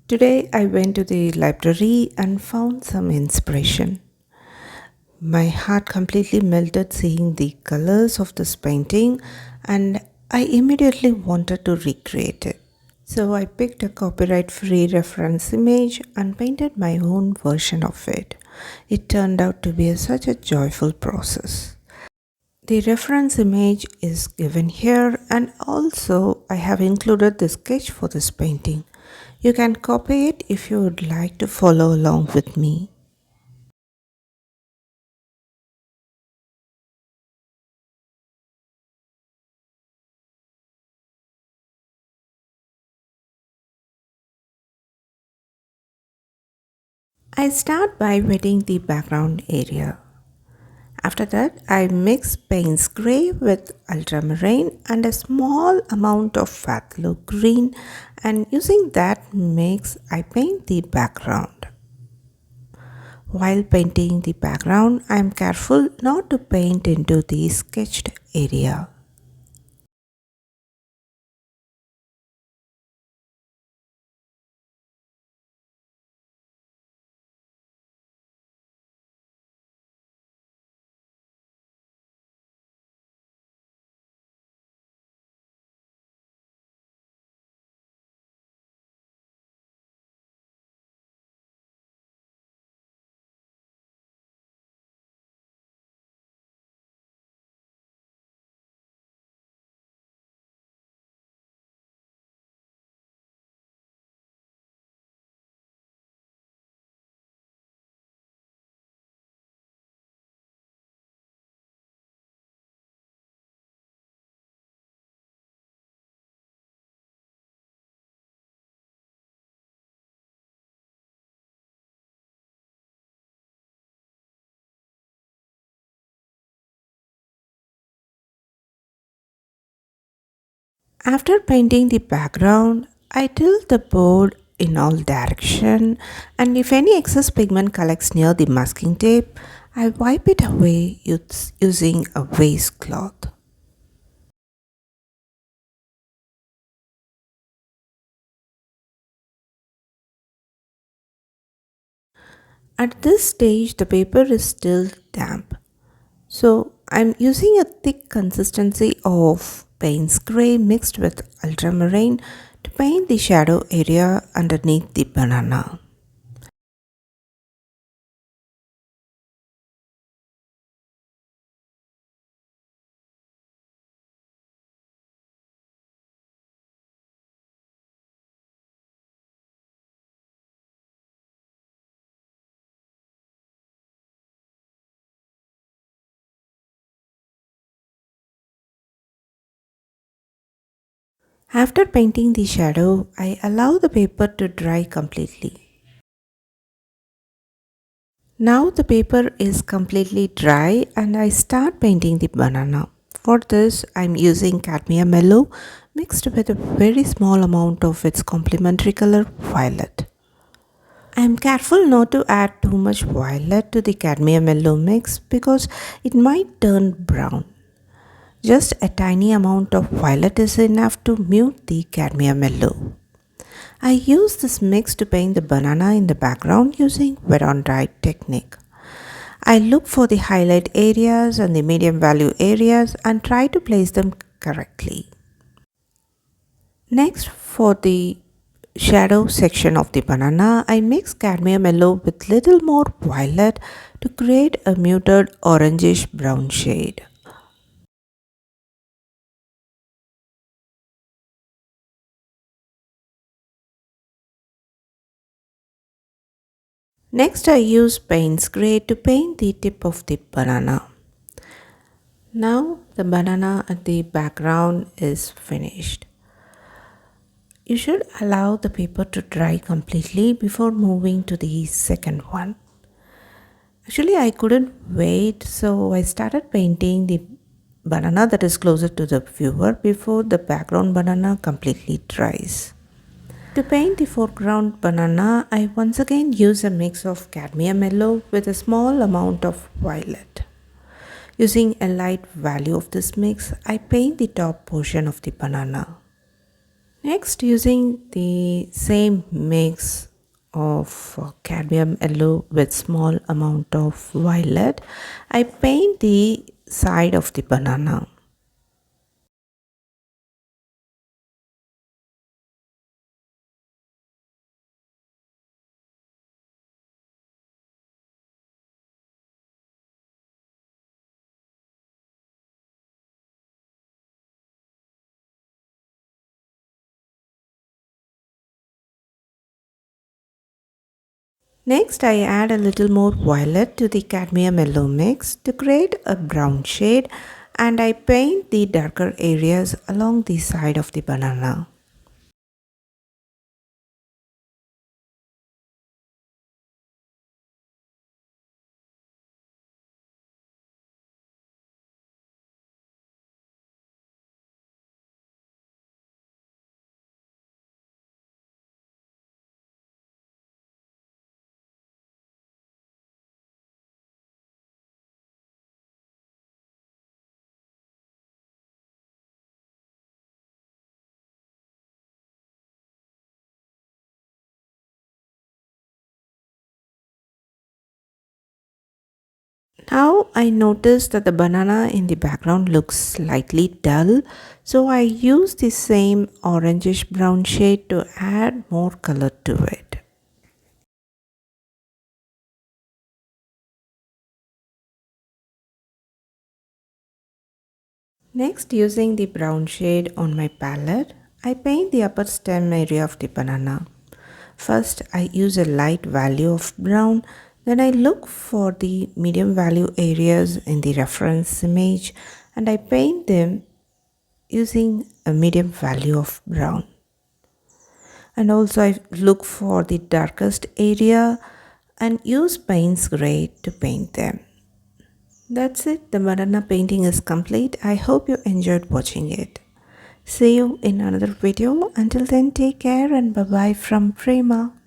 Today I went to the library and found some inspiration. My heart completely melted seeing the colors of this painting, and I immediately wanted to recreate it. So I picked a copyright free reference image and painted my own version of it. It turned out to be such a joyful process. The reference image is given here, and also I have included the sketch for this painting. You can copy it if you would like to follow along with me. I start by wetting the background area. After that, I mix Payne's Grey with ultramarine and a small amount of phthalo green, and using that mix, I paint the background. While painting the background, I am careful not to paint into the sketched area. After painting the background, I tilt the board in all direction, and if any excess pigment collects near the masking tape, I wipe it away using a waste cloth. At this stage the paper is still damp. So I'm using a thick consistency of Payne's Grey mixed with ultramarine to paint the shadow area underneath the banana. After painting the shadow, I allow the paper to dry completely. Now the paper is completely dry and I start painting the banana. For this, I'm using cadmium yellow mixed with a very small amount of its complementary color violet. I'm careful not to add too much violet to the cadmium yellow mix because it might turn brown. Just a tiny amount of violet is enough to mute the cadmium yellow. I use this mix to paint the banana in the background using wet on dry technique. I look for the highlight areas and the medium value areas and try to place them correctly. Next, for the shadow section of the banana, I mix cadmium yellow with little more violet to create a muted orangish brown shade. Next, I use Payne's Grey to paint the tip of the banana. Now the banana at the background is finished. You should allow the paper to dry completely before moving to the second one. Actually, I couldn't wait, so I started painting the banana that is closer to the viewer before the background banana completely dries. To paint the foreground banana, I once again use a mix of cadmium yellow with a small amount of violet. Using a light value of this mix, I paint the top portion of the banana. Next, using the same mix of cadmium yellow with small amount of violet, I paint the side of the banana. Next, I add a little more violet to the cadmium yellow mix to create a brown shade, and I paint the darker areas along the side of the banana. Now I notice that the banana in the background looks slightly dull, so I use the same orangish brown shade to add more color to it. Next, using the brown shade on my palette, I paint the upper stem area of the banana. First, I use a light value of brown, then I look for the medium value areas in the reference image and I paint them using a medium value of brown. And also, I look for the darkest area and use Payne's gray to paint them. That's it, the banana painting is complete. I hope you enjoyed watching it. See you in another video. Until then, take care and bye bye from Prema.